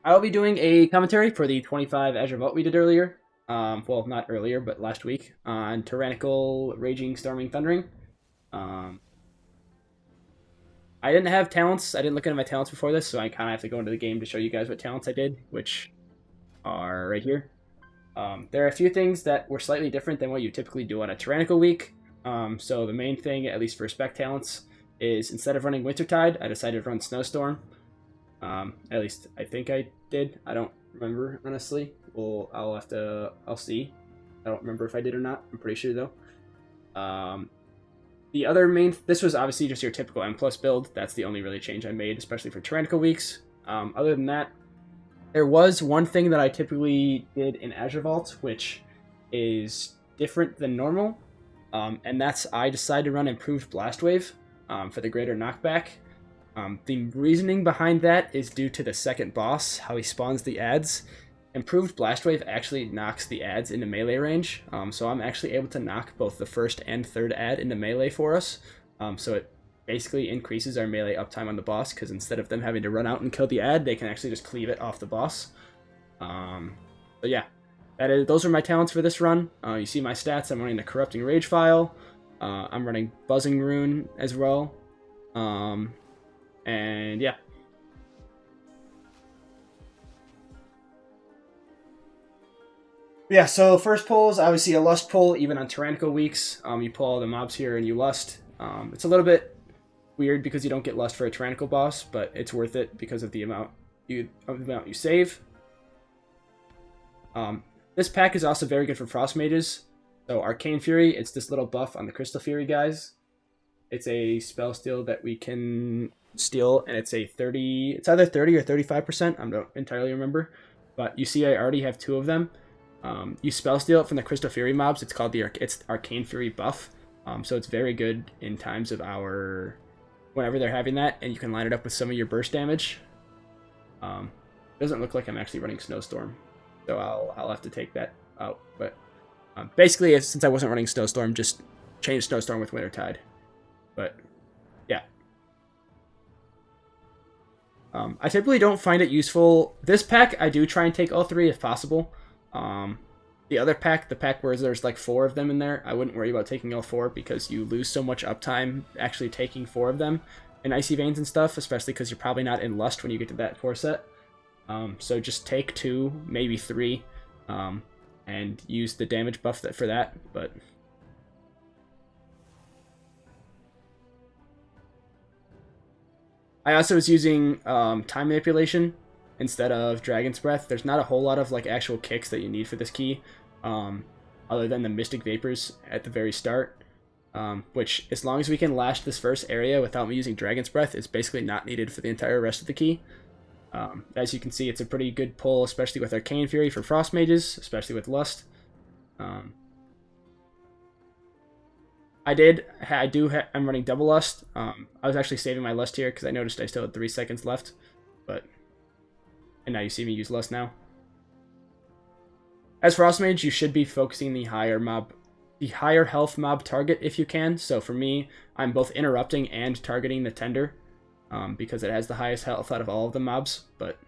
I'll be doing a commentary for the 25 Azure Vault we did earlier. Well, not earlier, but last week on Tyrannical, Raging, Storming, Thundering. Um, I didn't have talents. I didn't look into my talents before this, so I kind of have to go into the game to show you guys what talents I did, which are right here. There are a few things that were slightly different than what you typically do on a Tyrannical week. So the main thing, at least for spec talents, is instead of running Wintertide, I decided to run Snowstorm. At least I think I did. I don't remember, honestly. Well, I'll see. I don't remember if I did or not. I'm pretty sure, though. The other this was obviously just your typical M plus build. That's the only really change I made, especially for Tyrannical weeks. Other than that, there was one thing that I typically did in Azure Vault, which is different than normal. And that's I decided to run Improved Blast Wave for the greater knockback. The reasoning behind that is due to the second boss, how he spawns the adds. Improved Blast Wave actually knocks the adds into melee range, so I'm actually able to knock both the first and third add into melee for us. So it basically increases our melee uptime on the boss, because instead of them having to run out and kill the add, they can actually just cleave it off the boss. But yeah, those are my talents for this run. You see my stats. I'm running the Corrupting Rage file. I'm running Buzzing Rune as well. And yeah. Yeah, so first pull is obviously a lust pull, even on Tyrannical weeks. You pull all the mobs here and you lust. It's a little bit weird because you don't get lust for a Tyrannical boss, but it's worth it because of the amount you save. This pack is also very good for Frost Mages. So Arcane Fury, it's this little buff on the Crystal Fury guys. It's a spell steal that we can steal, and it's a 30. It's either 30 or 35%. I don't entirely remember, but you see, I already have two of them. You spell steal it from the Crystal Fury mobs. It's called it's Arcane Fury buff. So it's very good in times of whenever they're having that, and you can line it up with some of your burst damage. It doesn't look like I'm actually running Snowstorm, so I'll have to take that out. But basically, since I wasn't running Snowstorm, just change Snowstorm with Wintertide. But yeah. I typically don't find it useful. This pack, I do try and take all three if possible. The other pack, the pack where there's like 4 of them in there, I wouldn't worry about taking all 4 because you lose so much uptime actually taking 4 of them in Icy Veins and stuff, especially because you're probably not in Lust when you get to that 4 set. So just take 2, maybe 3, and use the damage buff for that, but... I also was using time manipulation instead of Dragon's Breath. There's not a whole lot of like actual kicks that you need for this key, other than the Mystic Vapors at the very start, which as long as we can lash this first area without me using Dragon's Breath, is basically not needed for the entire rest of the key. As you can see, it's a pretty good pull, especially with Arcane Fury for Frost Mages, especially with Lust. I'm running double Lust. I was actually saving my Lust here because I noticed I still had 3 seconds left, and now you see me use Lust now. As Frost Mage, you should be focusing the higher health mob target if you can. So for me, I'm both interrupting and targeting the Tender, because it has the highest health out of all of the mobs. But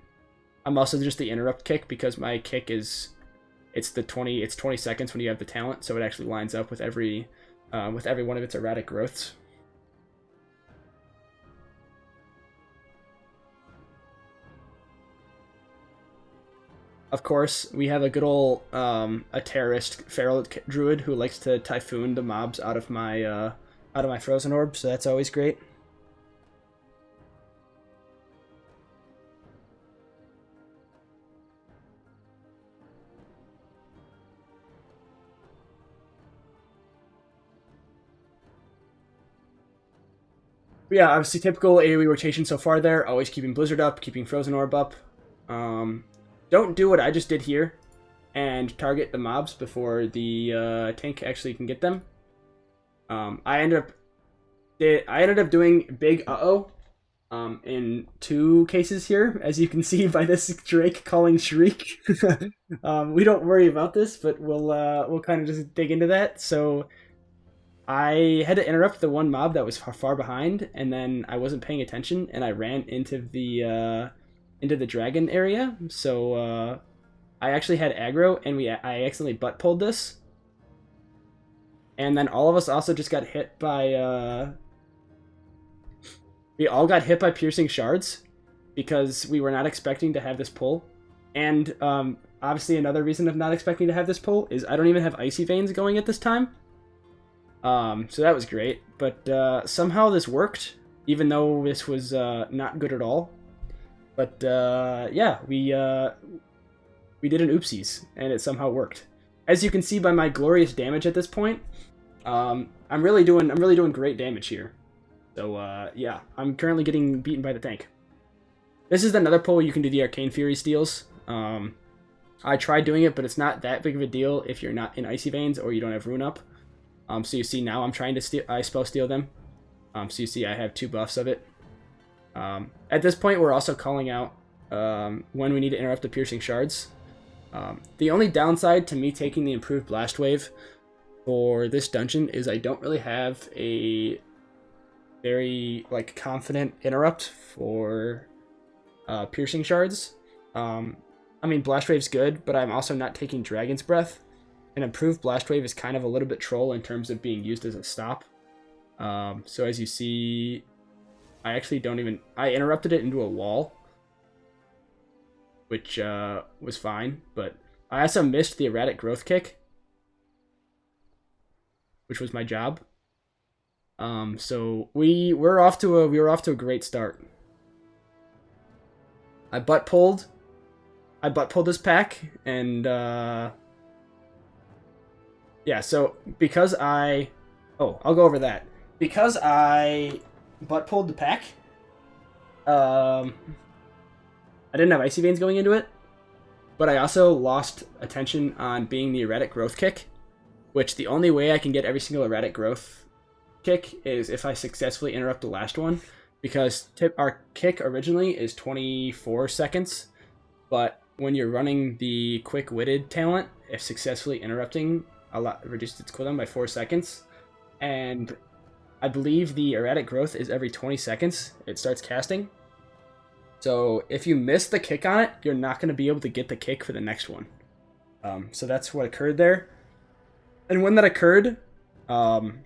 I'm also just the interrupt kick because my kick it's 20 seconds when you have the talent, so it actually lines up with every one of its erratic growths. Of course, we have a good old a terrorist feral druid who likes to typhoon the mobs out of my frozen orb, so that's always great. But yeah, obviously typical AoE rotation so far there. Always keeping Blizzard up, keeping Frozen Orb up. Don't do what I just did here and target the mobs before the tank actually can get them. I ended up doing big in 2 cases here, as you can see by this Drake calling Shriek. We don't worry about this, but we'll kind of just dig into that. So I had to interrupt the one mob that was far behind, and then I wasn't paying attention, and I ran into the into the dragon area. So I actually had aggro, and I accidentally butt pulled this. And then all of us also just got hit by... we all got hit by piercing shards because we were not expecting to have this pull. And obviously another reason of not expecting to have this pull is I don't even have Icy Veins going at this time. So that was great. But somehow this worked, even though this was not good at all. But yeah, we did an oopsies, and it somehow worked. As you can see by my glorious damage at this point, I'm really doing great damage here. So yeah, I'm currently getting beaten by the tank. This is another pull where you can do the Arcane Fury steals. I tried doing it, but it's not that big of a deal if you're not in Icy Veins or you don't have Rune up. So you see now I'm trying to spell steal them. So you see I have 2 buffs of it. At this point, we're also calling out when we need to interrupt the piercing shards. The only downside to me taking the improved blast wave for this dungeon is I don't really have a very confident interrupt for piercing shards. I mean, blast wave's good, but I'm also not taking dragon's breath. An improved blast wave is kind of a little bit troll in terms of being used as a stop. So as you see, I actually I interrupted it into a wall, which was fine, but I also missed the erratic growth kick, which was my job. So we were off to a great start. I butt pulled this pack, and yeah, so because I'll go over that. Because I butt pulled the pack, I didn't have Icy Veins going into it, but I also lost attention on being the erratic growth kick, which the only way I can get every single erratic growth kick is if I successfully interrupt the last one, because our kick originally is 24 seconds, but when you're running the quick-witted talent, if successfully interrupting reduces its cooldown by 4 seconds, and I believe the erratic growth is every 20 seconds it starts casting. So if you miss the kick on it, you're not going to be able to get the kick for the next one. So that's what occurred there. And when that occurred, obviously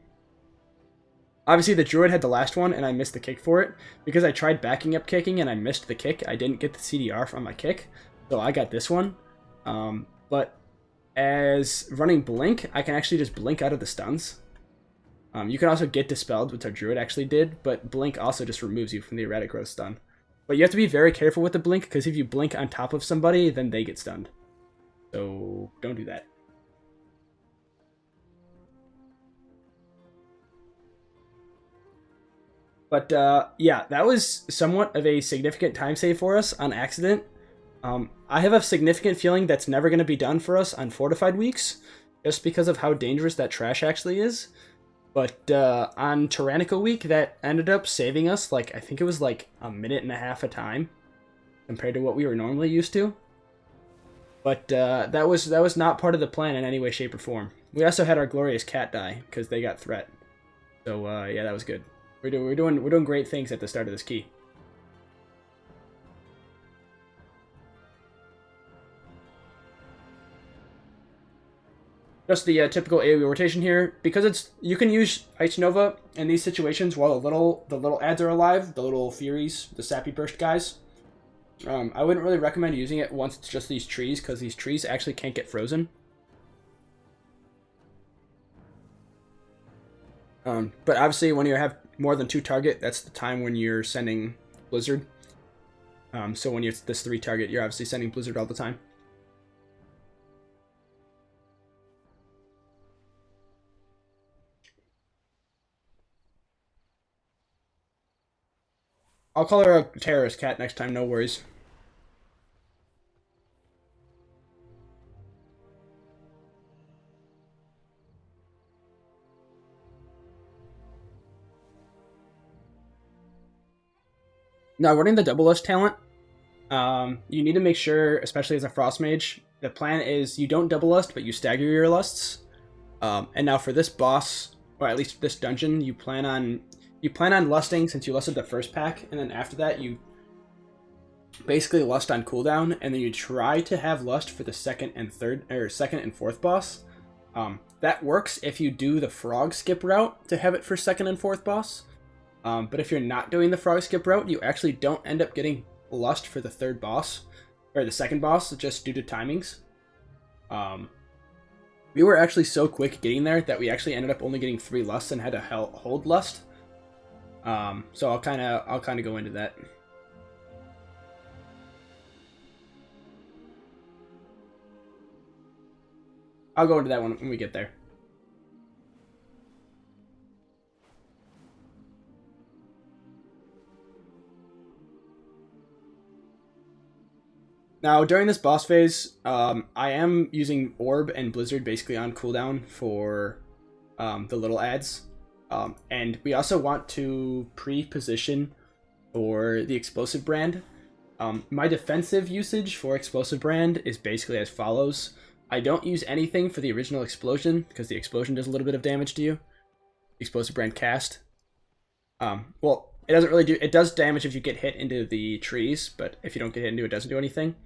the druid had the last one, and I missed the kick for it. Because I tried backing up kicking and I missed the kick, I didn't get the CDR from my kick. So I got this one. But as running Blink, I can actually just blink out of the stuns. You can also get Dispelled, which our druid actually did, but Blink also just removes you from the erratic growth stun. But you have to be very careful with the Blink, because if you blink on top of somebody, then they get stunned. So don't do that. But yeah, that was somewhat of a significant time save for us on accident. I have a significant feeling that's never going to be done for us on Fortified weeks, just because of how dangerous that trash actually is. But on Tyrannical week, that ended up saving us, I think it was a minute and a half a time, compared to what we were normally used to. But that was not part of the plan in any way, shape, or form. We also had our glorious cat die, because they got threat. So yeah, that was good. We're doing great things at the start of this key. Just the typical AoE rotation here, because you can use Ice Nova in these situations while the little ads are alive, the little Furies, the Sappy Burst guys. I wouldn't really recommend using it once it's just these trees, because these trees actually can't get frozen. But obviously when you have more than 2 target, that's the time when you're sending Blizzard. So when it's this 3 target, you're obviously sending Blizzard all the time. I'll call her a terrorist cat next time, no worries. Now, running the double lust talent, you need to make sure, especially as a frost mage, the plan is you don't double lust, but you stagger your lusts. And now for this boss, or at least this dungeon, you plan on lusting since you lusted the first pack, and then after that you basically Lust on cooldown, and then you try to have Lust for the second and fourth boss. That works if you do the frog skip route to have it for second and fourth boss. But if you're not doing the frog skip route, you actually don't end up getting Lust for the third boss, or the second boss, just due to timings. We were actually so quick getting there that we actually ended up only getting 3 Lusts and had to hold Lust. So I'll kind of go into that. I'll go into that when we get there. Now, during this boss phase, I am using Orb and Blizzard basically on cooldown for the little ads. And we also want to pre-position for the Explosive Brand. My defensive usage for Explosive Brand is basically as follows. I don't use anything for the original Explosion, because the Explosion does a little bit of damage to you. Explosive Brand cast. Well, it doesn't really do... It does damage if you get hit into the trees, but if you don't get hit into it, it doesn't do anything.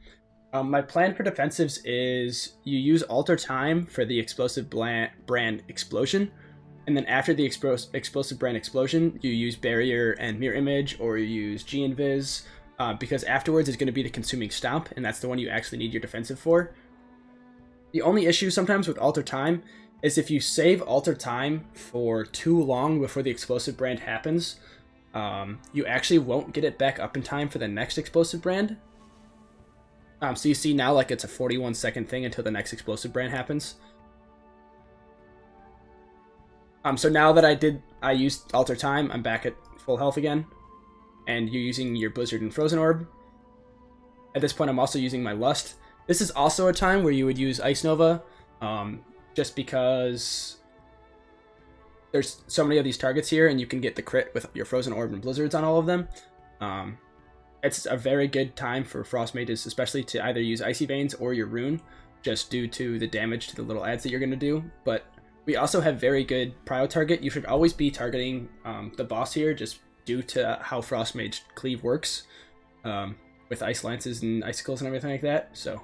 My plan for defensives is you use Alter Time for the Explosive Brand Explosion, and then after the Explosive Brand Explosion, you use Barrier and Mirror Image, or you use G-Invis, because afterwards is going to be the Consuming Stomp, and that's the one you actually need your defensive for. The only issue sometimes with Alter Time is if you save Alter Time for too long before the Explosive Brand happens, you actually won't get it back up in time for the next Explosive Brand. So you see now, like, it's a 41-second thing until the next Explosive Brand happens. So now that I used Alter Time, I'm back at full health again. And you're using your Blizzard and Frozen Orb. At this point, I'm also using my Lust. This is also a time where you would use Ice Nova, just because there's so many of these targets here, and you can get the crit with your Frozen Orb and Blizzards on all of them. It's a very good time for Frost Mages, especially to either use Icy Veins or your Rune, just due to the damage to the little ads that you're going to do. But we also have very good prio target. You should always be targeting the boss here, just due to how Frost Mage Cleave works, with Ice Lances and Icicles and everything like that, so...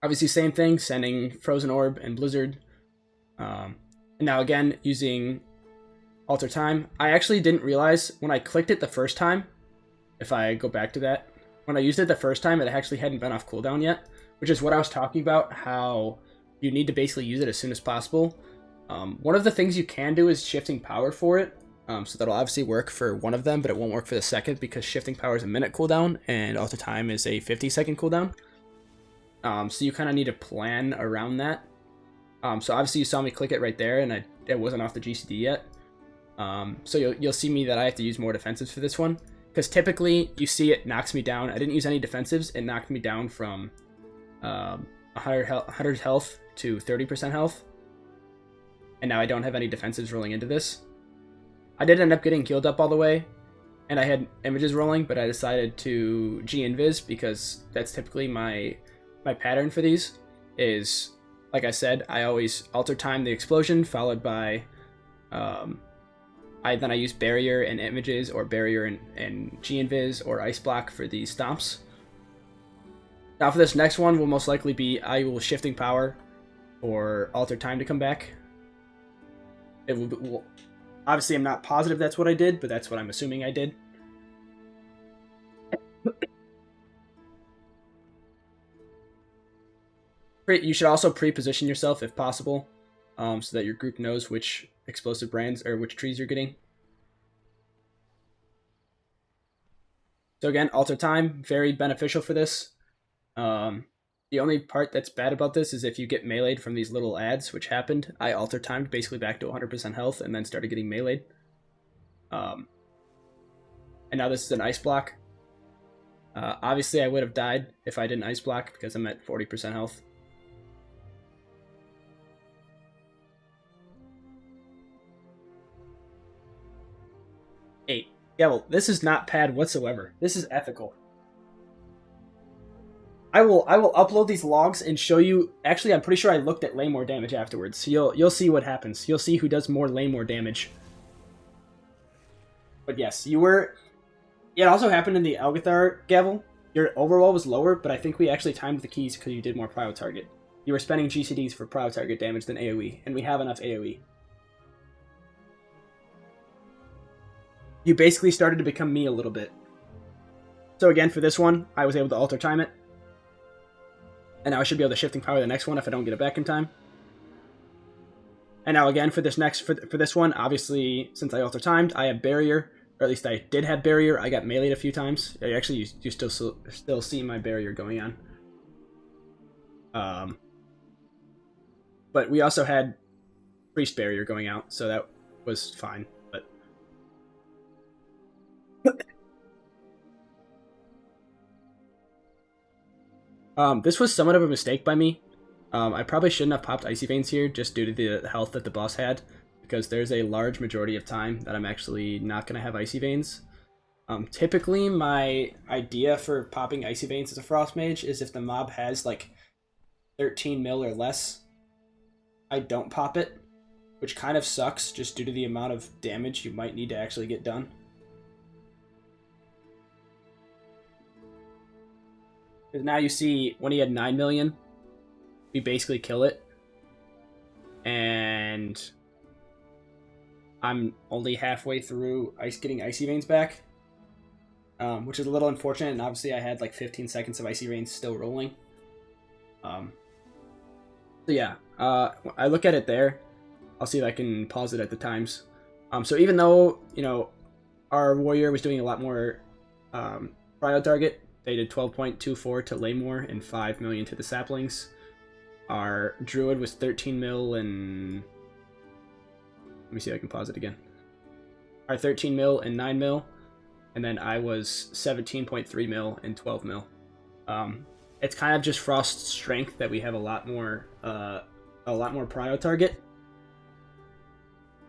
Obviously, same thing, sending Frozen Orb and Blizzard. And now again, using Alter Time. I actually didn't realize when I clicked it the first time, if I go back to that, when I used it the first time, it actually hadn't been off cooldown yet, which is what I was talking about, how you need to basically use it as soon as possible. One of the things you can do is shifting power for it. So that'll obviously work for one of them, but it won't work for the second because shifting power is a minute cooldown and Alter Time is a 50-second cooldown. So you kind of need to plan around that. So obviously you saw me click it right there, and it wasn't off the GCD yet. So you'll see me that I have to use more defensives for this one, because typically you see it knocks me down. I didn't use any defensives. It knocked me down from 100 health to 30% health, and now I don't have any defensives rolling into this. I did end up getting healed up all the way, and I had images rolling, but I decided to G-Invis because that's typically my pattern for these. Is, like I said, I always Alter Time the explosion, followed by I use Barrier and Images, or Barrier and G-Invis, or Ice Block for these stomps. Now for this next one will most likely be I will Shifting Power or Alter Time to come back. It will obviously, I'm not positive that's what I did, but that's what I'm assuming I did. You should also pre-position yourself if possible, so that your group knows which explosive brands or which trees you're getting. So again, Alter Time, very beneficial for this. The only part that's bad about this is if you get meleeed from these little ads, which happened. I Alter Timed basically back to 100% health and then started getting meleeed. And now this is an Ice Block. Obviously, I would have died if I didn't Ice Block because I'm at 40% health. Yeah, well, this is not pad whatsoever. This is ethical. I will upload these logs and show you. Actually, I'm pretty sure I looked at Laymore damage afterwards. So you'll see what happens. You'll see who does more Laymore damage. But yes, you were. It also happened in the Algathar Gavel. Your overall was lower, but I think we actually timed the keys because you did more prio target. You were spending GCDs for prio target damage than AoE, and we have enough AoE. You basically started to become me a little bit. So again, for this one, I was able to alter time it. And now I should be able to shifting power the next one if I don't get it back in time. And now again, for this one, obviously, since I alter timed, I have barrier. Or at least I did have barrier. I got meleeed a few times. Actually, you still see my barrier going on. But we also had priest barrier going out, so that was fine. But this was somewhat of a mistake by me. I probably shouldn't have popped Icy Veins here just due to the health that the boss had, because there's a large majority of time that I'm actually not going to have Icy Veins. Typically, my idea for popping Icy Veins as a Frost Mage is if the mob has like 13 mil or less, I don't pop it, which kind of sucks just due to the amount of damage you might need to actually get done. Because now you see, when he had 9 million, we basically kill it. And I'm only halfway through getting Icy Veins back, which is a little unfortunate, and obviously I had like 15 seconds of Icy Veins still rolling. So yeah, I look at it there. I'll see if I can pause it at the times. So even though, you know, our warrior was doing a lot more prio target, they did 12.24 to Laymore and 5 million to the saplings. Our druid was 13 mil and... Let me see if I can pause it again. Our 13 mil and 9 mil, and then I was 17.3 mil and 12 mil. It's kind of just Frost's strength that we have a lot more prio target,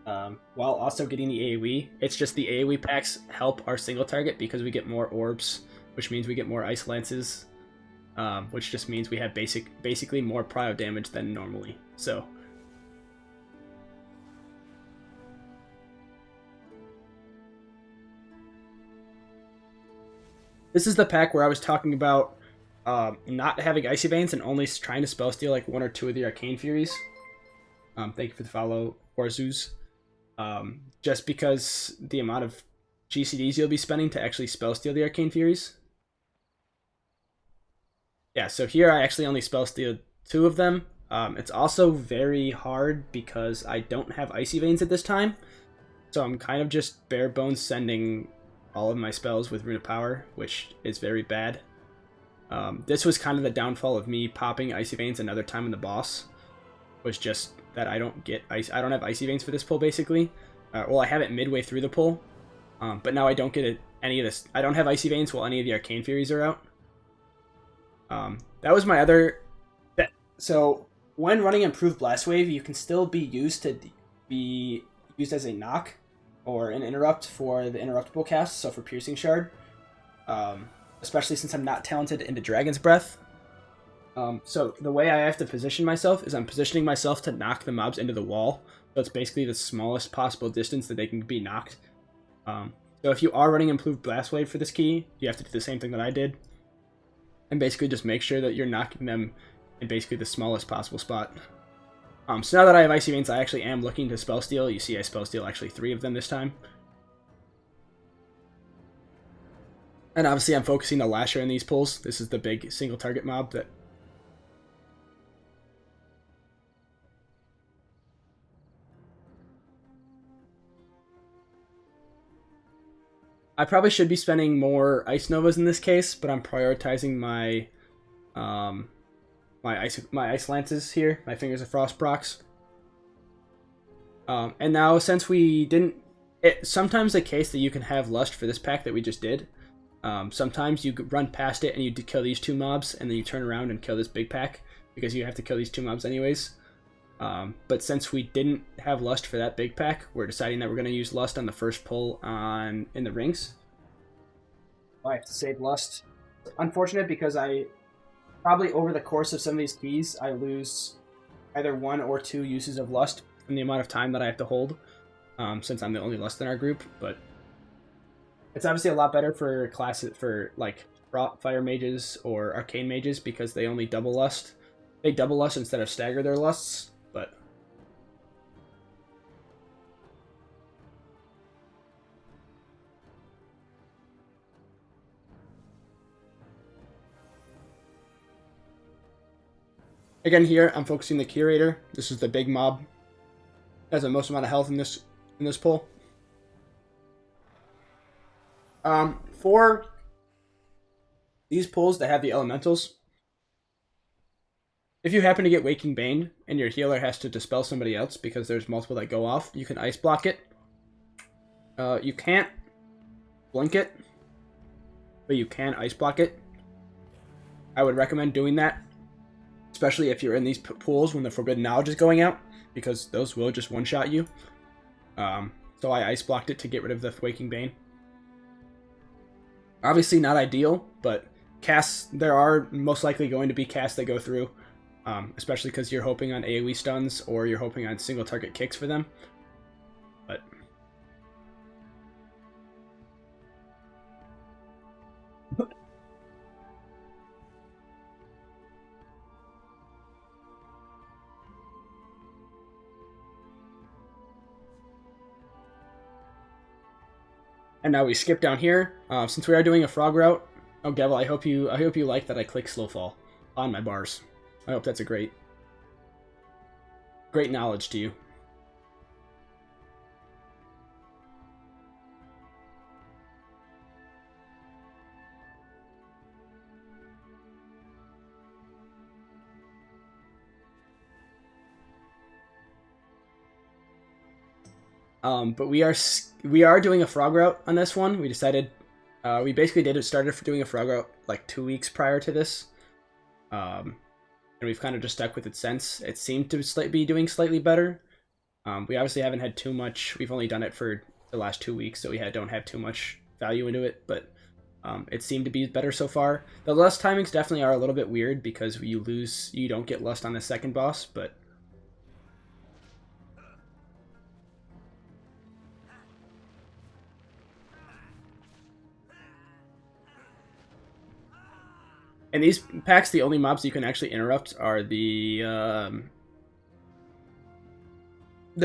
while also getting the AoE. It's just the AoE packs help our single target because we get more orbs, which means we get more ice lances, which just means we have basically more prio damage than normally. So this is the pack where I was talking about not having Icy Veins and only trying to spell steal like 1 or 2 of the Arcane Furies. Thank you for the follow, Orzuz. Just because the amount of GCDs you'll be spending to actually spell steal the Arcane Furies. Yeah, so here I actually only spell steal 2 of them. It's also very hard because I don't have Icy Veins at this time. So I'm kind of just bare bones sending all of my spells with Rune of Power, which is very bad. This was kind of the downfall of me popping Icy Veins another time in the boss. Was just that I don't have Icy Veins for this pull, basically. Well, I have it midway through the pull, but now I don't get any of this. I don't have Icy Veins while any of the Arcane Furies are out. That was my other... So, when running Improved Blast Wave, you can still be used as a knock or an interrupt for the interruptible cast, so for Piercing Shard. Especially since I'm not talented into Dragon's Breath. So the way I have to position myself is I'm positioning myself to knock the mobs into the wall. So it's basically the smallest possible distance that they can be knocked. So if you are running Improved Blast Wave for this key, you have to do the same thing that I did. And basically just make sure that you're knocking them in basically the smallest possible spot. So now that I have Icy Veins, I actually am looking to spell steal. You see I spell steal actually 3 of them this time. And obviously I'm focusing the Lasher in these pulls. This is the big single target mob that... I probably should be spending more Ice Novas in this case, but I'm prioritizing my my Ice Lances here, my Fingers of Frost procs. And now since we didn't... It's sometimes the case that you can have Lust for this pack that we just did. Sometimes you run past it and you kill these 2 mobs, and then you turn around and kill this big pack, because you have to kill these 2 mobs anyways. But since we didn't have Lust for that big pack, we're deciding that we're going to use Lust on the first pull in the rings. I have to save Lust. Unfortunate because I probably over the course of some of these keys, I lose either 1 or 2 uses of lust from the amount of time that I have to hold, since I'm the only lust in our group. But it's obviously a lot better for classes for like fire mages or arcane mages because they only double lust. They double lust instead of stagger their lusts, but again here I'm focusing the curator. This is the big mob. Has the most amount of health in this pull. For these pulls that have the elementals, if you happen to get Waking Bane and your healer has to dispel somebody else because there's multiple that go off, you can ice block it. You can't blink it, but you can ice block it. I would recommend doing that, especially if you're in these pools when the Forbidden Knowledge is going out, because those will just one-shot you. So I ice blocked it to get rid of the Waking Bane. Obviously not ideal, but casts, there are most likely going to be casts that go through, especially because you're hoping on AoE stuns or you're hoping on single target kicks for them. But and now we skip down here. Since we are doing a frog route, oh Gavel, I hope you like that I click slow fall on my bars. I hope that's a great knowledge to you. But we are doing a frog route on this one. We decided we basically started doing a frog route like 2 weeks prior to this, and we've kind of just stuck with it since. It seemed to be doing slightly better. We obviously haven't had too much. We've only done it for the last 2 weeks, so we don't have too much value into it. But it seemed to be better so far. The lust timings definitely are a little bit weird because you don't get lust on the second boss, but. In these packs, the only mobs you can actually interrupt are the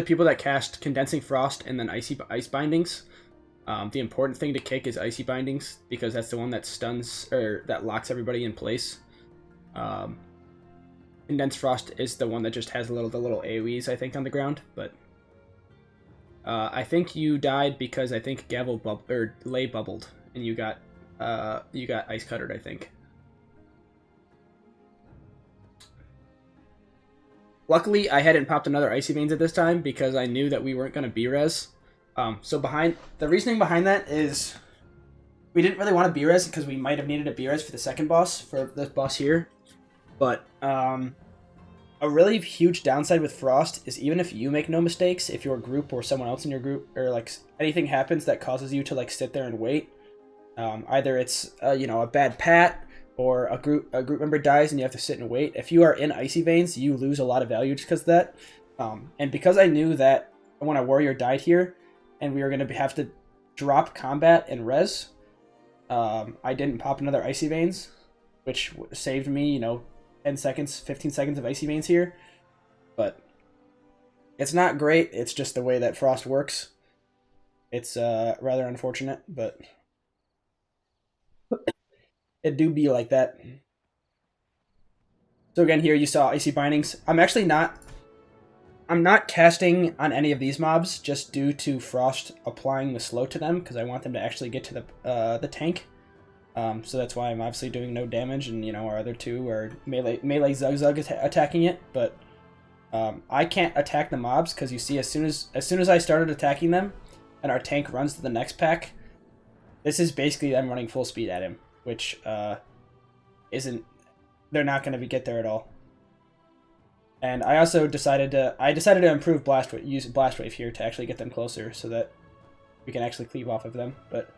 people that cast Condensing Frost and then Ice Bindings. The important thing to kick is Icy Bindings because that's the one that stuns or that locks everybody in place. Condensed Frost is the one that just has the little AoEs I think on the ground, but I think you died because I think Gavel Lay bubbled and you got Ice Cuttered, I think. Luckily, I hadn't popped another Icy Veins at this time because I knew that we weren't going to B-res. So the reasoning behind that is we didn't really want to B-res because we might have needed a B-res for the second boss, for this boss here. But a really huge downside with Frost is even if you make no mistakes, if your group or someone else in your group or like anything happens that causes you to like sit there and wait, either it's a bad pat, or a group member dies and you have to sit and wait. If you are in Icy Veins, you lose a lot of value just because of that. And because I knew that when a warrior died here, and we were going to have to drop combat and res, I didn't pop another Icy Veins, which saved me, 10 seconds, 15 seconds of Icy Veins here. But it's not great. It's just the way that Frost works. It's rather unfortunate, but it do be like that. So again, here you saw Icy Bindings. I'm not casting on any of these mobs just due to Frost applying the slow to them because I want them to actually get to the tank. So that's why I'm obviously doing no damage, and our other two are melee Zug attacking it. But I can't attack the mobs because you see, as soon as I started attacking them, and our tank runs to the next pack, this is basically them running full speed at him, which isn't. They're not going to get there at all. And I also decided to improve use Blast Wave here to actually get them closer so that we can actually cleave off of them. But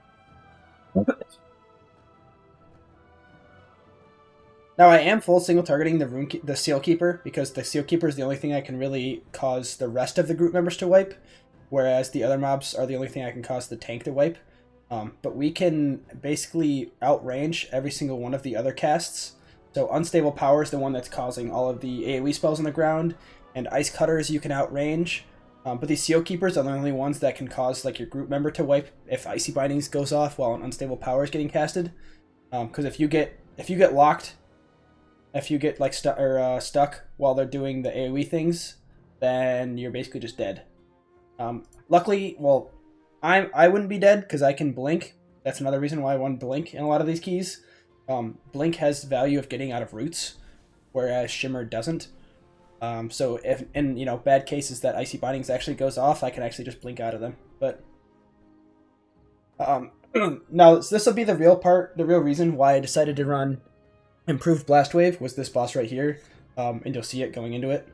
Now I am full single targeting the Seal Keeper, because the Seal Keeper is the only thing I can really cause the rest of the group members to wipe, whereas the other mobs are the only thing I can cause the tank to wipe. But we can basically outrange every single one of the other casts. So Unstable Power is the one that's causing all of the AoE spells on the ground, and Ice Cutters you can outrange. But these Seal Keepers are the only ones that can cause like your group member to wipe if Icy Bindings goes off while an Unstable Power is getting casted. Because if you get locked, if you get like stuck while they're doing the AoE things, then you're basically just dead. Luckily, well, I wouldn't be dead because I can blink. That's another reason why I want blink in a lot of these keys. Blink has value of getting out of roots, whereas Shimmer doesn't. So if in bad cases that Icy Bindings actually goes off, I can actually just blink out of them. But now this will be the real reason why I decided to run Improved Blast Wave was this boss right here, and you'll see it going into it.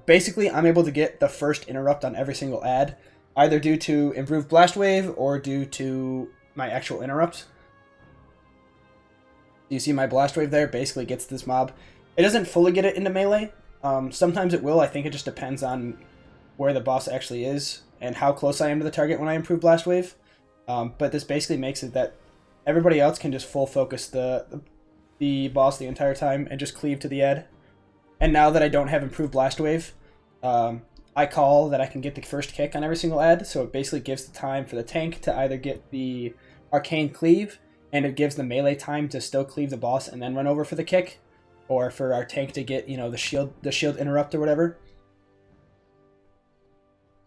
Basically, I'm able to get the first interrupt on every single ad, either due to Improved Blast Wave or due to my actual interrupt. You see my Blast Wave there basically gets this mob. It doesn't fully get it into melee. Sometimes it will. I think it just depends on where the boss actually is and how close I am to the target when I improve Blast Wave. But this basically makes it that everybody else can just full focus the boss the entire time and just cleave to the ad. And now that I don't have improved Blast Wave, I call that I can get the first kick on every single ad, so it basically gives the time for the tank to either get the Arcane Cleave, and it gives the melee time to still cleave the boss and then run over for the kick, or for our tank to get, the shield interrupt or whatever.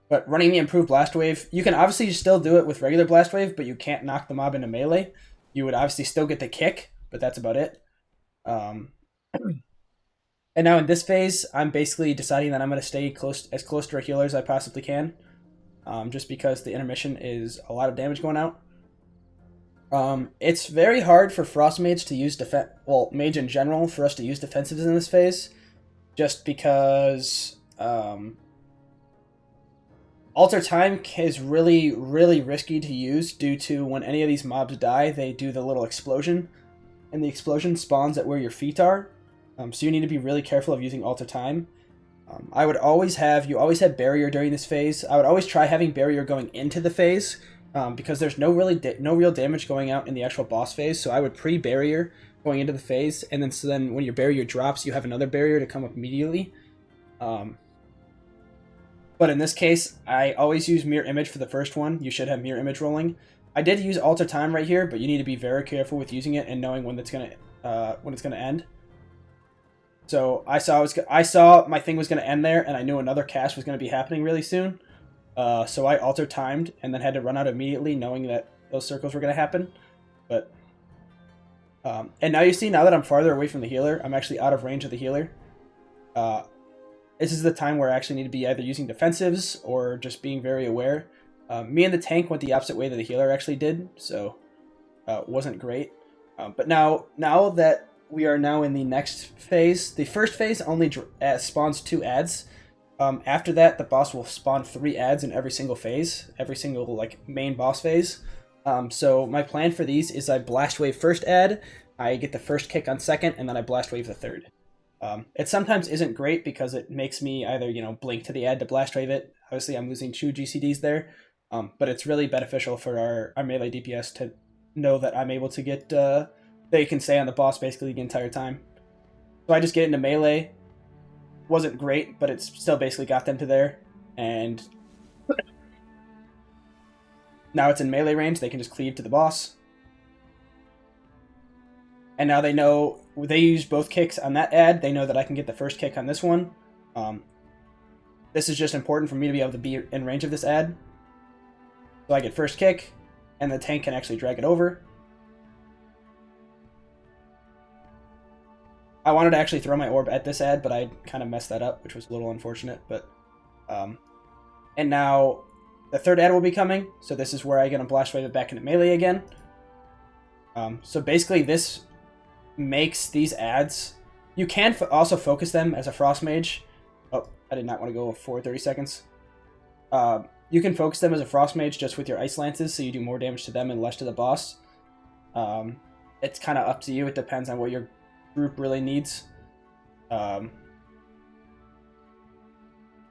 But running the improved Blast Wave, you can obviously still do it with regular Blast Wave, but you can't knock the mob into melee. You would obviously still get the kick, but that's about it. And now in this phase, I'm basically deciding that I'm going to stay as close to our healer as I possibly can, just because the intermission is a lot of damage going out. It's very hard for Frost Mage to use Mage in general, for us to use defensives in this phase, just because Alter Time is really, really risky to use due to when any of these mobs die, they do the little explosion, and the explosion spawns at where your feet are. So you need to be really careful of using Alter Time. You always have Barrier during this phase. I would always try having Barrier going into the phase, because there's no real damage going out in the actual boss phase. So I would pre-Barrier going into the phase, and then when your Barrier drops, you have another Barrier to come up immediately. But in this case, I always use Mirror Image for the first one. You should have Mirror Image rolling. I did use Alter Time right here, but you need to be very careful with using it and knowing when it's gonna end. So I saw my thing was going to end there, and I knew another cast was going to be happening really soon. So I Alter Timed and then had to run out immediately, knowing that those circles were going to happen. But and now you see, now that I'm farther away from the healer, I'm actually out of range of the healer. This is the time where I actually need to be either using defensives or just being very aware. Me and the tank went the opposite way that the healer actually did, so it wasn't great. But now that we are now in the next phase. The first phase only spawns 2 ads. After that, the boss will spawn 3 ads in every single phase, every single main boss phase. So my plan for these is I Blast Wave first ad, I get the first kick on second, and then I Blast Wave the third. It sometimes isn't great because it makes me either blink to the ad to Blast Wave it. Obviously, I'm losing 2 GCDs there, but it's really beneficial for our melee DPS to know that I'm able to get. They can stay on the boss basically the entire time. So I just get into melee. Wasn't great, but it's still basically got them to there. And now it's in melee range. They can just cleave to the boss. And now they know, they use both kicks on that ad. They know that I can get the first kick on this one. This is just important for me to be able to be in range of this ad. So I get first kick, and the tank can actually drag it over. I wanted to actually throw my orb at this ad, but I kind of messed that up, which was a little unfortunate. But and now the third ad will be coming, so this is where I'm going to Blast Wave it back into melee again. So basically this makes these ads... You can also focus them as a Frost Mage. Oh, I did not want to go for 30 seconds. You can focus them as a Frost Mage just with your Ice Lances, so you do more damage to them and less to the boss. it's kind of up to you. It depends on what your group really needs. Um,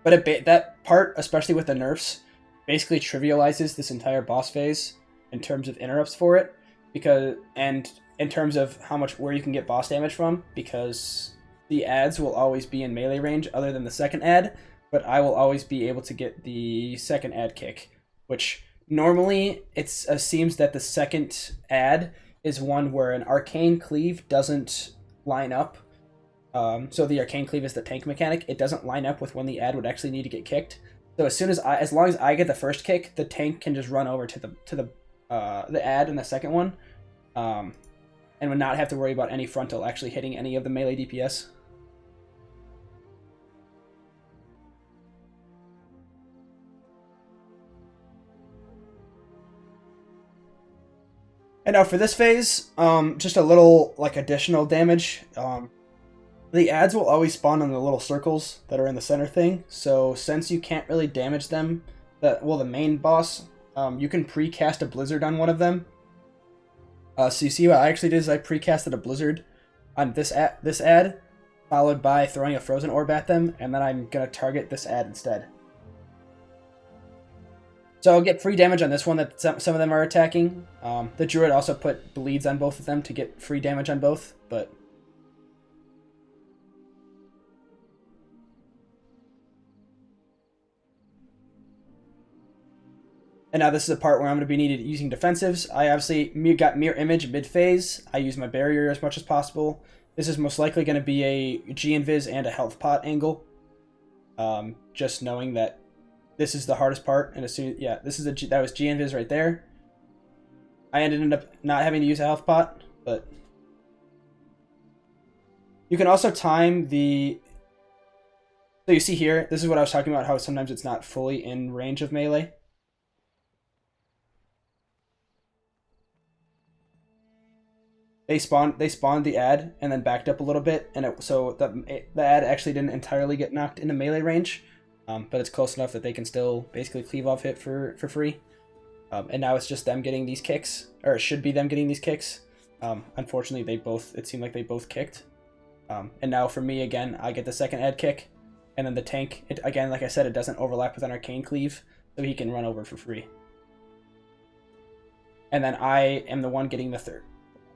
but that part, especially with the nerfs, basically trivializes this entire boss phase in terms of interrupts for it, and in terms of where you can get boss damage from, because the adds will always be in melee range other than the second add, but I will always be able to get the second add kick, which normally it seems that the second add is one where an arcane cleave doesn't line up. So the arcane cleave is the tank mechanic. It doesn't line up with when the ad would actually need to get kicked. So as long as I get the first kick, the tank can just run over to the ad in the second one, and would not have to worry about any frontal actually hitting any of the melee DPS. And now for this phase, just a little like additional damage. The ads will always spawn on the little circles that are in the center thing. So since you can't really damage them, the main boss, you can pre-cast a blizzard on one of them. So you see what I actually did is I pre-casted a blizzard on this ad, followed by throwing a frozen orb at them, and then I'm gonna target this ad instead. So I'll get free damage on this one that some of them are attacking. The druid also put bleeds on both of them to get free damage on both, but... And now this is a part where I'm going to be needed using defensives. I obviously got Mirror Image mid-phase. I use my barrier as much as possible. This is most likely going to be a G-Invis and a health pot angle. Just knowing that this is the hardest part. And as soon that was G-Invis right there. I ended up not having to use a health pot, but... You can also time the... So you see here, this is what I was talking about, how sometimes it's not fully in range of melee. They spawned the ad and then backed up a little bit, and so the ad actually didn't entirely get knocked into melee range, but it's close enough that they can still basically cleave off hit for free. And now it's just them getting these kicks, or it should be them getting these kicks. Unfortunately, it seemed like they both kicked. And now for me again, I get the second ad kick, and then the tank. Again, like I said, it doesn't overlap with an arcane cleave, so he can run over for free. And then I am the one getting the third.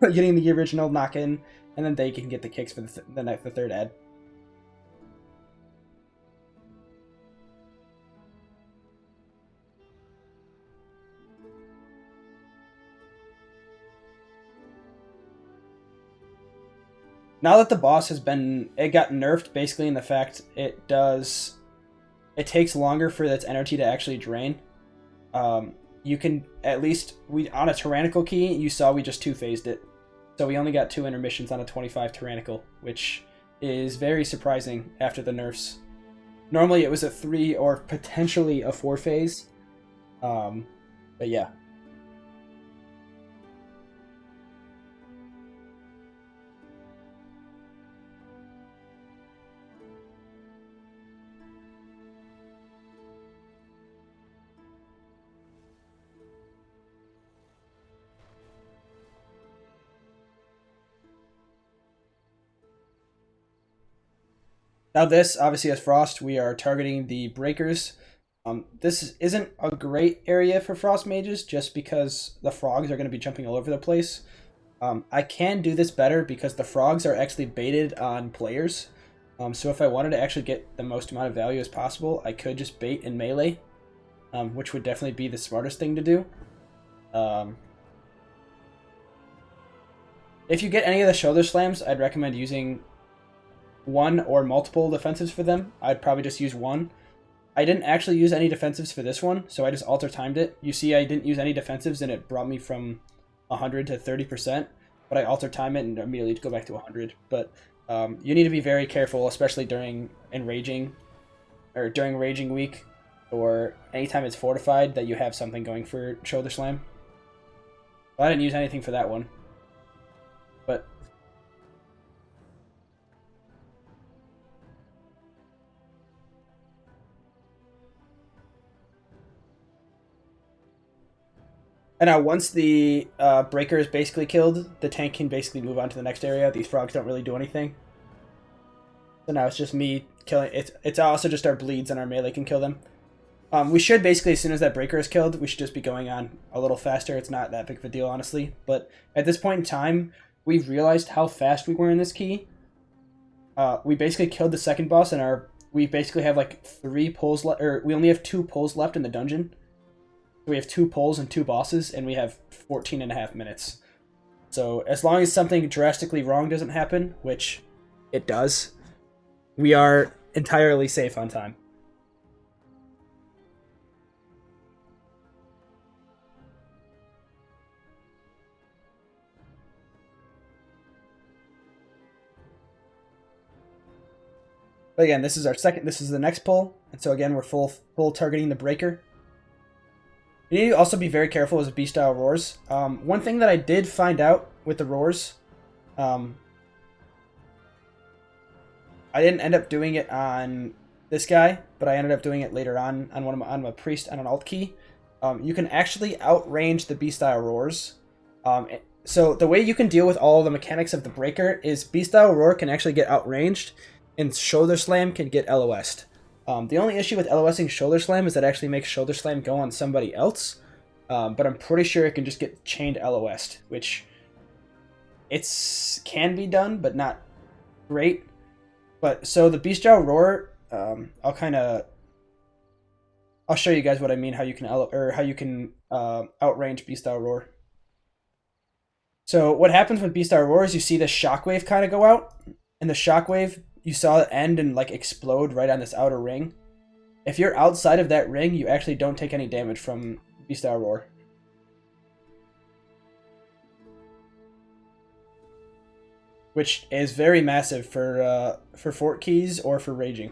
Getting the original knock-in, and then they can get the kicks for the third ad. Now that the boss it got nerfed basically in the fact it takes longer for its energy to actually drain. You can at least, on a Tyrannical key, you saw we just two-phased it. So we only got 2 intermissions on a 25 Tyrannical, which is very surprising after the nerfs. Normally it was a 3 or potentially a 4 phase. But yeah. Now this, obviously as Frost, we are targeting the breakers. This isn't a great area for Frost mages just because the frogs are going to be jumping all over the place. I can do this better because the frogs are actually baited on players. So if I wanted to actually get the most amount of value as possible, I could just bait in melee, which would definitely be the smartest thing to do. If you get any of the shoulder slams, I'd recommend using one or multiple defensives for them. I'd probably just use one. I didn't actually use any defensives for this one, so I just alter timed it. You see I didn't use any defensives and it brought me from 100 to 30%, but I alter time it and immediately go back to 100. But you need to be very careful, especially during Raging Week, or anytime it's fortified, that you have something going for shoulder slam. Well, I didn't use anything for that one. But And now once the breaker is basically killed, the tank can basically move on to the next area. These frogs don't really do anything. So now it's just me killing. It's also just our bleeds and our melee can kill them. We should basically, as soon as that breaker is killed, we should just be going on a little faster. It's not that big of a deal, honestly. But at this point in time, we've realized how fast we were in this key. We basically killed the second boss, and we basically have like 3 pulls left, or we only have 2 pulls left in the dungeon. We have 2 pulls and 2 bosses, and we have 14.5 minutes. So as long as something drastically wrong doesn't happen, which it does, we are entirely safe on time. But again, this is the next pull, and so again, we're full targeting the breaker. You need to also be very careful as a B-style roars. One thing that I did find out with the roars, I didn't end up doing it on this guy, but I ended up doing it later on on a priest on an alt key. You can actually outrange the B-style roars. So the way you can deal with all the mechanics of the breaker is B-style roar can actually get outranged, and shoulder slam can get LOS'd. The only issue with LOSing shoulder slam is that it actually makes shoulder slam go on somebody else. But I'm pretty sure it can just get chained LOS'd, which can be done, but not great. But so the Beast-style roar, I'll show you guys what I mean. How you can outrange Beast-style roar. So what happens when Beast-style roar is you see the shockwave kind of go out, and the shockwave, you saw it end and like explode right on this outer ring. If you're outside of that ring, you actually don't take any damage from Beast-style roar. Which is very massive for fort keys or for raging.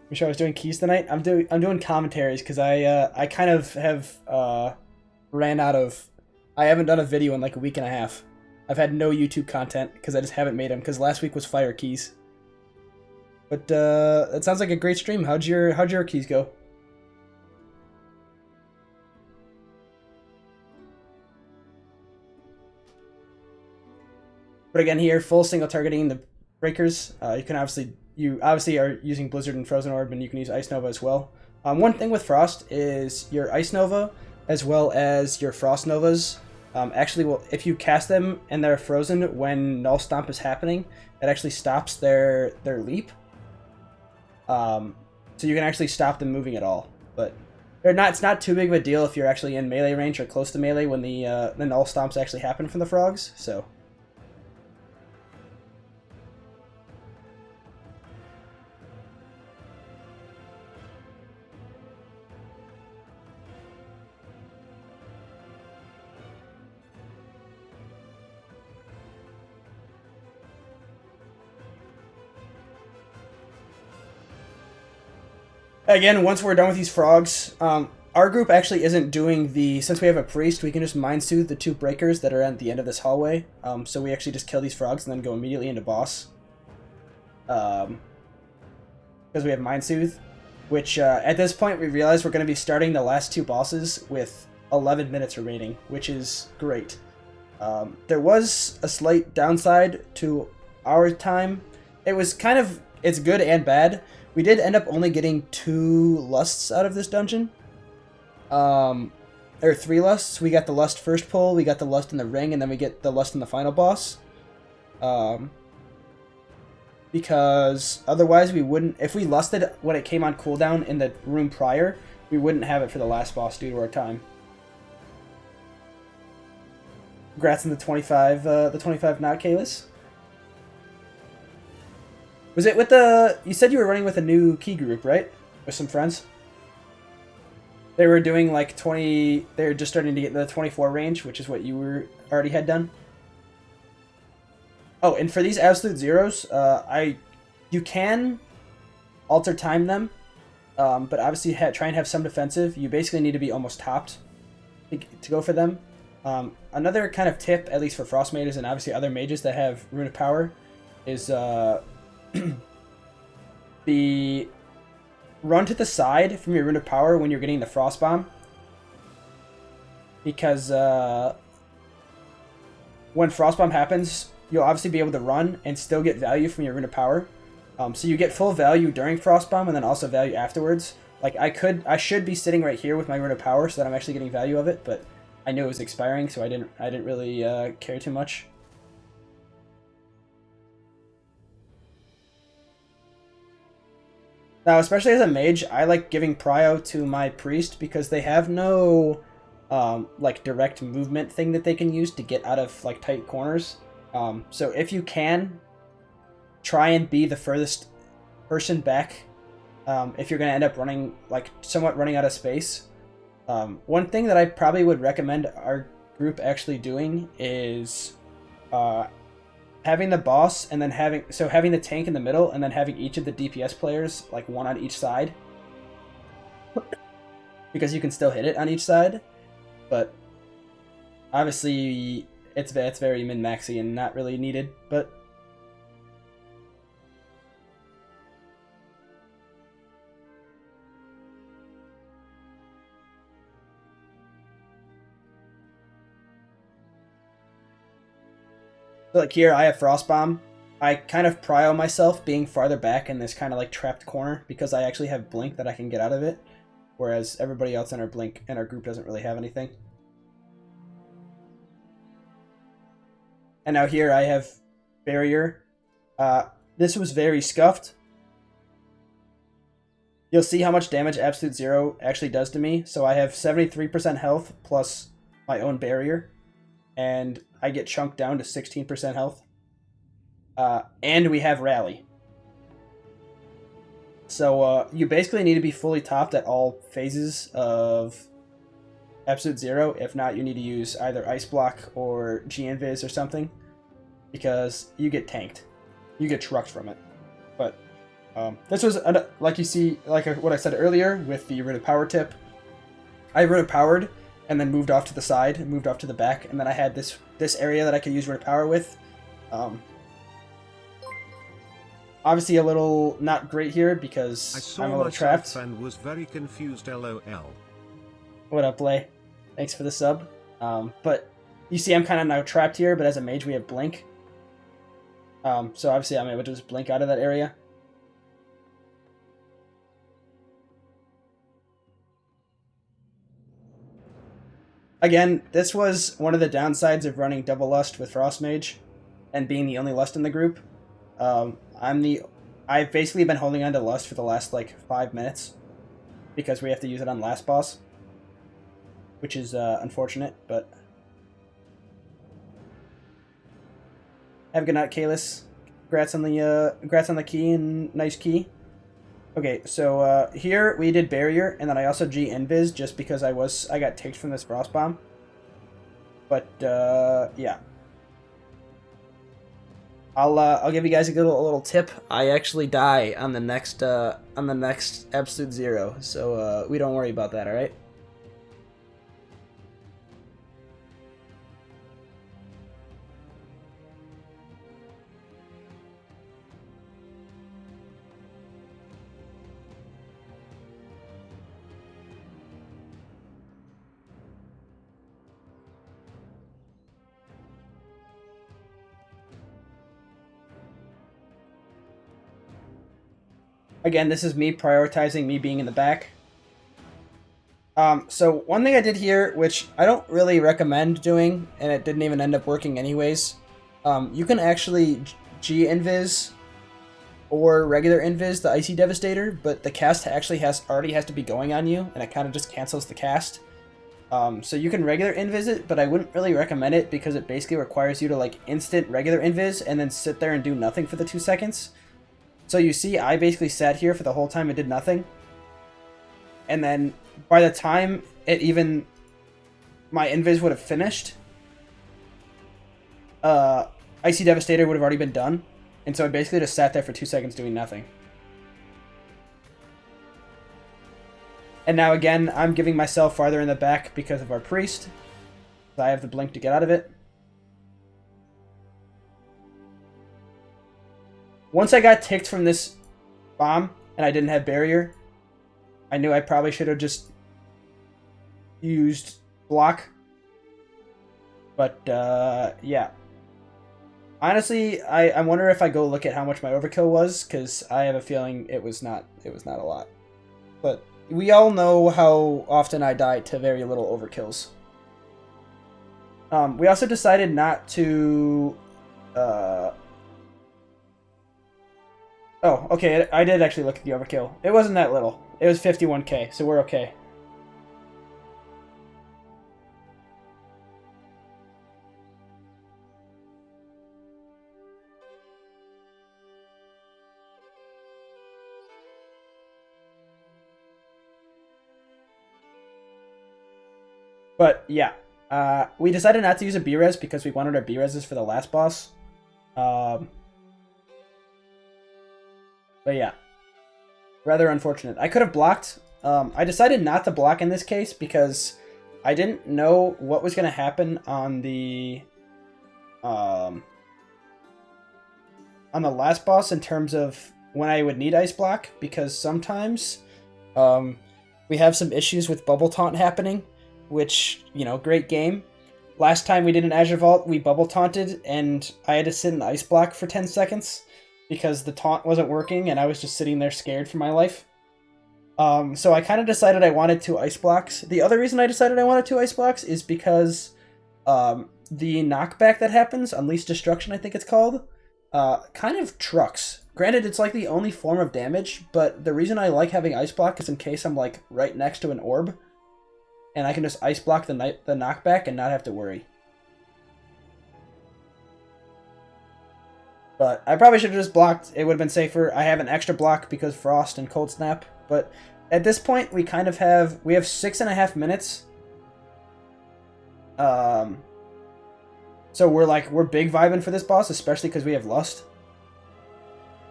Wish I was doing keys tonight. I'm doing commentaries because I kind of have ran out of. I haven't done a video in like a week and a half. I've had no YouTube content because I just haven't made them because last week was fire keys. But that sounds like a great stream. How'd your keys go? But again, here full single targeting the breakers. You obviously are using Blizzard and Frozen Orb, and you can use Ice Nova as well. One thing with Frost is your Ice Nova, as well as your Frost Novas, actually if you cast them and they're frozen when Null Stomp is happening, it actually stops their leap. So you can actually stop them moving at all. But it's not too big of a deal if you're actually in melee range or close to melee when the Null Stomps actually happen from the frogs. So. Again, once we're done with these frogs, our group actually isn't doing since we have a priest, we can just mind soothe the 2 breakers that are at the end of this hallway. So we actually just kill these frogs and then go immediately into boss. Because we have mind soothe, which at this point we realize we're going to be starting the last 2 bosses with 11 minutes remaining, which is great. There was a slight downside to our time. It's good and bad. We did end up only getting 2 lusts out of this dungeon. Or 3 lusts. We got the lust first pull, we got the lust in the ring, and then we get the lust in the final boss. Because otherwise we wouldn't... If we lusted when it came on cooldown in the room prior, we wouldn't have it for the last boss due to our time. Congrats on the 25 knot, Kalis. Was it with you said you were running with a new key group, right? With some friends? They were doing like 20, they were just starting to get in the 24 range, which is what you already had done. Oh, and for these absolute zeros, you can alter time them. but obviously try and have some defensive. You basically need to be almost topped to go for them. Another kind of tip, at least for Frost Mages and obviously other mages that have Rune of Power, is the run to the side from your Rune of Power when you're getting the Frost Bomb. Because when Frost Bomb happens, you'll obviously be able to run and still get value from your Rune of Power. So you get full value during Frost Bomb and then also value afterwards. Like I should be sitting right here with my Rune of Power so that I'm actually getting value of it, but I knew it was expiring, so I didn't really care too much. Now, especially as a mage, I like giving prio to my priest because they have no like direct movement thing that they can use to get out of like tight corners. So if you can, try and be the furthest person back if you're going to end up running, like somewhat running out of space. One thing that I probably would recommend our group actually doing is having the boss and then having the tank in the middle and then having each of the DPS players like one on each side. Because you can still hit it on each side, but obviously it's very min-maxy and not really needed, but like here, I have Frost Bomb. I kind of prio myself being farther back in this kind of like trapped corner because I actually have Blink that I can get out of it, whereas everybody else in our group doesn't really have anything. And now here I have Barrier. This was very scuffed. You'll see how much damage Absolute Zero actually does to me. So I have 73% health plus my own Barrier, and I get chunked down to 16% health. And we have Rally. So you basically need to be fully topped at all phases of Absolute Zero. If not, you need to use either Ice Block or G-Invis or something, because you get tanked. You get trucked from it. But this was, like you see, like what I said earlier with the Rune of Power tip. I Rune of Powered and then moved off to the side, moved off to the back, and then I had this area that I could use Rune of Power with. Obviously a little not great here because I'm a little trapped. And was very confused, LOL. What up, Lay? Thanks for the sub. But you see I'm kind of now trapped here, but as a mage we have Blink. So obviously I'm able to just blink out of that area. Again, this was one of the downsides of running double Lust with Frost Mage and being the only Lust in the group. I've basically been holding on to Lust for the last like 5 minutes because we have to use it on last boss, which is unfortunate, but have a good night, Kalis. Congrats on the key and nice key. Okay, so here we did Barrier, and then I also G-Invis just because I got ticked from this Frost Bomb. But yeah. I'll give you guys a little tip. I actually die on the next Absolute Zero, so we don't worry about that, all right? Again, this is me prioritizing me being in the back. So one thing I did here, which I don't really recommend doing, and it didn't even end up working anyways, you can actually G-Invis or regular Invis the Icy Devastator, but the cast actually already has to be going on you, and it kind of just cancels the cast. So you can regular Invis it, but I wouldn't really recommend it because it basically requires you to like instant regular Invis and then sit there and do nothing for the 2 seconds. So you see, I basically sat here for the whole time and did nothing. And then by the time my Invis would have finished, Icy Devastator would have already been done. And so I basically just sat there for 2 seconds doing nothing. And now again, I'm giving myself farther in the back because of our priest. I have the blink to get out of it. Once I got ticked from this bomb and I didn't have barrier, I knew I probably should have just used block. But yeah. Honestly, I wonder if I go look at how much my overkill was, because I have a feeling it was not a lot. But we all know how often I die to very little overkills. We also decided not to... Oh, okay, I did actually look at the overkill. It wasn't that little. It was 51k, so we're okay. But yeah, we decided not to use a B-res because we wanted our B-reses for the last boss. But yeah, rather unfortunate. I could have blocked. I decided not to block in this case because I didn't know what was going to happen on the last boss in terms of when I would need ice block, because sometimes we have some issues with bubble taunt happening, which, you know, great game. Last time we did an Azure Vault, we bubble taunted, and I had to sit in ice block for 10 seconds because the taunt wasn't working, and I was just sitting there scared for my life. So I kind of decided I wanted 2 ice blocks. The other reason I decided I wanted 2 ice blocks is because the knockback that happens, Unleash Destruction I think it's called, kind of trucks. Granted, it's like the only form of damage, but the reason I like having ice block is in case I'm like right next to an orb, and I can just ice block the knockback and not have to worry. But I probably should have just blocked. It would have been safer. I have an extra block because Frost and Cold Snap. But at this point, we kind of have... We have 6.5 minutes. So we're big vibing for this boss, especially because we have Lust.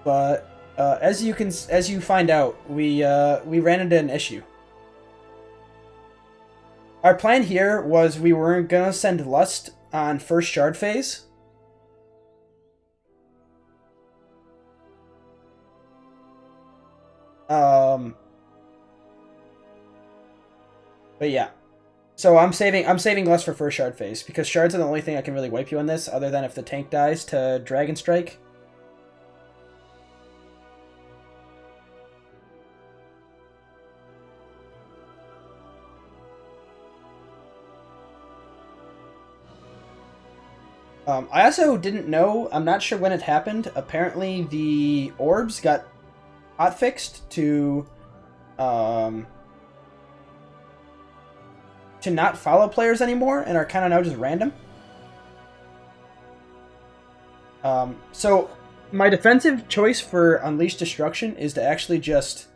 But as you find out, we ran into an issue. Our plan here was we weren't gonna send Lust on first shard phase. But yeah. So I'm saving Lust for first shard phase, because shards are the only thing I can really wipe you on this, other than if the tank dies to Dragon Strike. I also didn't know, I'm not sure when it happened, apparently the orbs got hotfixed to not follow players anymore and are kind of now just random. So my defensive choice for Unleash Destruction is to actually just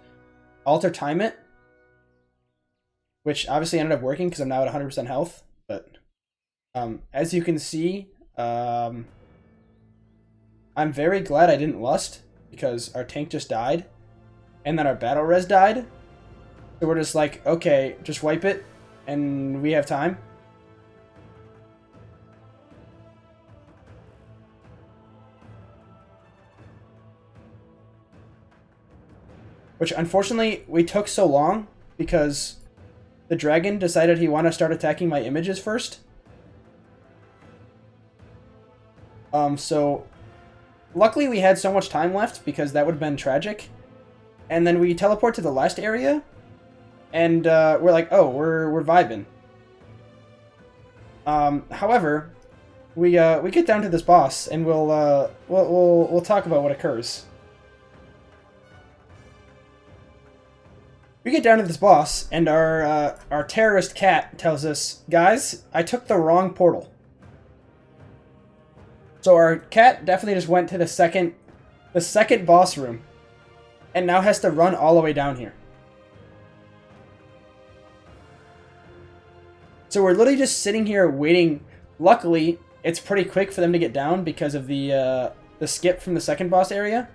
alter time it, which obviously ended up working because I'm now at 100% health, but as you can see, I'm very glad I didn't Lust, because our tank just died, and then our battle res died. So we're just like, okay, just wipe it, and we have time. Which, unfortunately, we took so long, because the dragon decided he wanted to start attacking my images first. So luckily we had so much time left, because that would have been tragic. And then we teleport to the last area, and we're like, oh, we're vibing. However, we get down to this boss, and we'll talk about what occurs. We get down to this boss, and our terrorist cat tells us, guys, I took the wrong portal. So our cat definitely just went to the second boss room, and now has to run all the way down here. So we're literally just sitting here waiting. Luckily, it's pretty quick for them to get down because of the skip from the second boss area.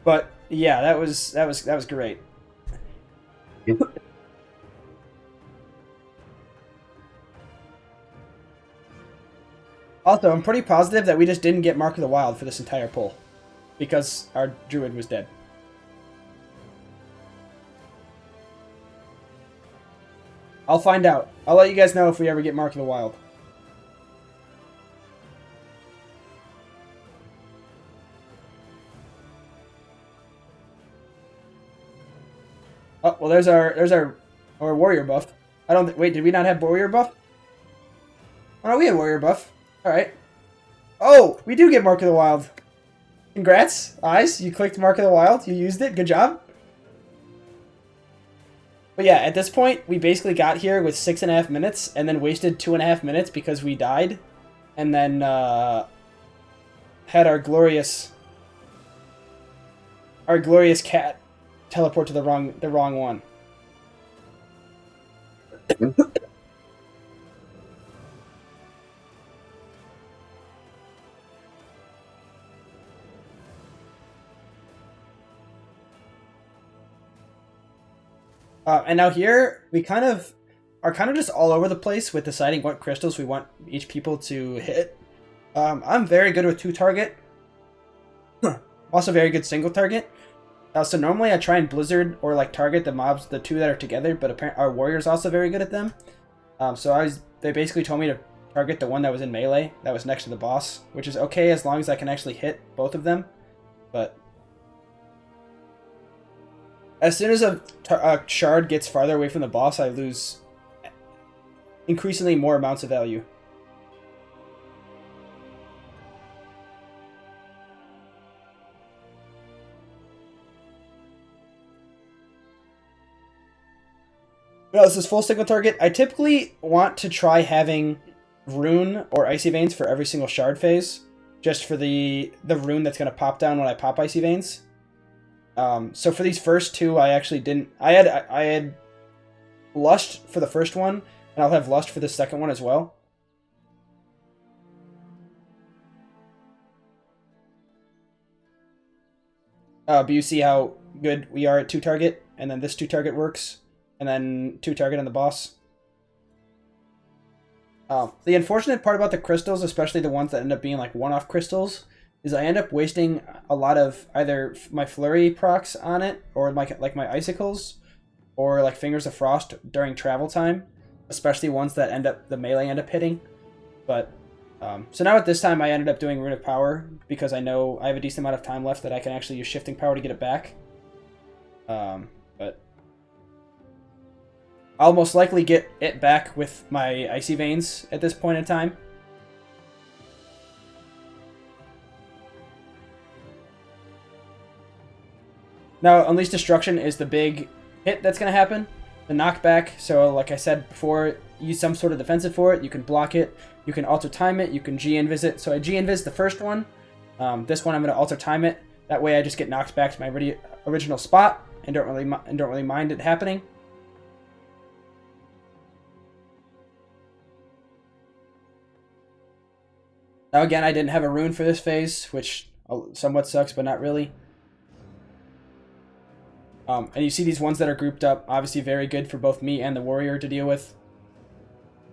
But yeah, that was great. Also, I'm pretty positive that we just didn't get Mark of the Wild for this entire pull, because our druid was dead. I'll find out. I'll let you guys know if we ever get Mark of the Wild. Oh well, there's our warrior buff. I don't wait. Did we not have warrior buff? Oh no, we had warrior buff. All right. Oh, we do get Mark of the Wild. Congrats, Eyes. You clicked Mark of the Wild. You used it. Good job. But yeah, at this point, we basically got here with 6.5 minutes, and then wasted 2.5 minutes because we died, and then had our glorious cat teleport to the wrong one. And now here, we are just all over the place with deciding what crystals we want each people to hit. I'm very good with 2-target. Also very good single target. So normally I try and blizzard or like target the mobs, the 2 that are together, but apparently our warrior's also very good at them. They basically told me to target the one that was in melee, that was next to the boss, which is okay as long as I can actually hit both of them. But as soon as a shard gets farther away from the boss, I lose increasingly more amounts of value. No, this is full single target. I typically want to try having rune or icy veins for every single shard phase, just for the rune that's going to pop down when I pop icy veins. So for these first 2, I actually didn't. I had Lust for the first one, and I'll have Lust for the second one as well. But you see how good we are at 2-target, and then this 2-target works, and then 2-target on the boss. The unfortunate part about the crystals, especially the ones that end up being like one-off crystals, is I end up wasting a lot of either my flurry procs on it, or my icicles, or like Fingers of Frost during travel time, especially ones that the melee end up hitting. But so now at this time I ended up doing Rune of Power because I know I have a decent amount of time left that I can actually use Shifting Power to get it back. But I'll most likely get it back with my Icy Veins at this point in time. Now, Unleash Destruction is the big hit that's going to happen. The knockback, so like I said before, use some sort of defensive for it. You can block it, you can alter time it, you can G-invis it. So I G-invis the first one. This one I'm going to alter time it. That way I just get knocked back to my original spot and don't really mind it happening. Now again, I didn't have a rune for this phase, which somewhat sucks, but not really. And you see these ones that are grouped up, obviously very good for both me and the warrior to deal with.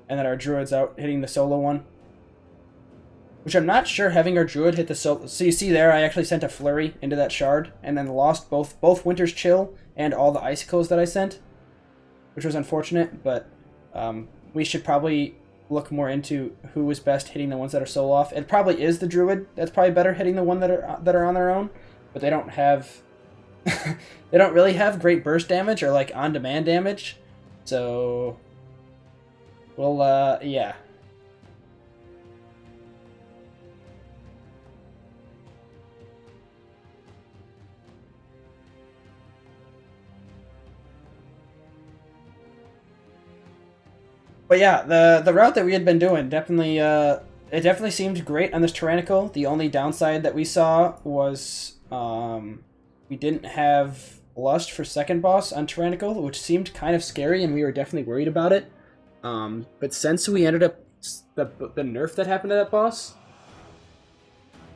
And then our druid's out hitting the solo one. Which I'm not sure having our druid hit the solo... So you see there, I actually sent a flurry into that shard, and then lost both Winter's Chill and all the icicles that I sent. Which was unfortunate, but we should probably look more into who is best hitting the ones that are solo off. It probably is the druid that's probably better hitting the one that are on their own, but they don't have... they don't really have great burst damage or like on-demand damage, so well, yeah. But yeah, the route that we had been doing definitely it definitely seemed great on this Tyrannical. The only downside that we saw was we didn't have Lust for second boss on Tyrannical, which seemed kind of scary, and we were definitely worried about it. But since we ended up... The nerf that happened to that boss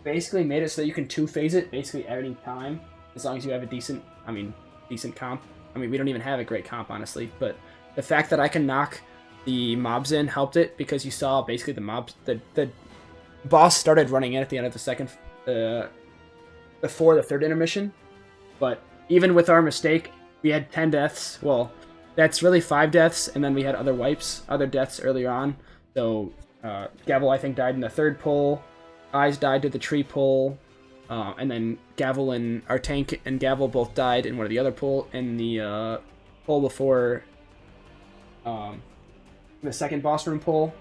basically made it so that you can 2-phase it basically at any time. as long as you have a decent comp. I mean, we don't even have a great comp, honestly, but the fact that I can knock the mobs in helped it, because you saw basically the boss started running in at the end of the second, before the third intermission. But even with our mistake, we had 10 deaths. Well, that's really 5 deaths, and then we had other deaths earlier on. So Gavel, I think, died in the third pull. Eyes died to the tree pull. And then Gavel and our tank and Gavel both died in one of the other pull in the pull before the second boss room pull.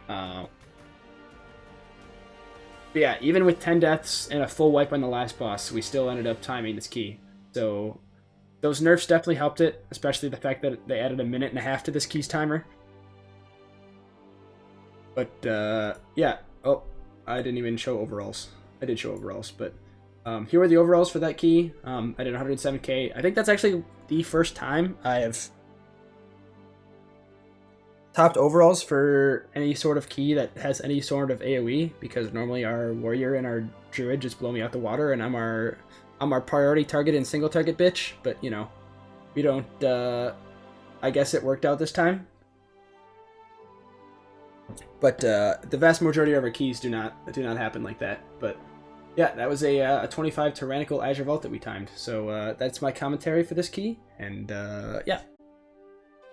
But yeah, even with 10 deaths and a full wipe on the last boss, we still ended up timing this key. So those nerfs definitely helped it, especially the fact that they added 1.5 minutes to this key's timer. But yeah, oh, I didn't even show overalls. I did show overalls, but here were the overalls for that key. I did 107k. I think that's actually the first time I have topped overalls for any sort of key that has any sort of AoE, because normally our warrior and our druid just blow me out the water, and I'm our priority target and single target bitch. But you know, we don't. I guess it worked out this time. But the vast majority of our keys do not happen like that. But yeah, that was a 25 Tyrannical Azure Vault that we timed. So that's my commentary for this key, and yeah.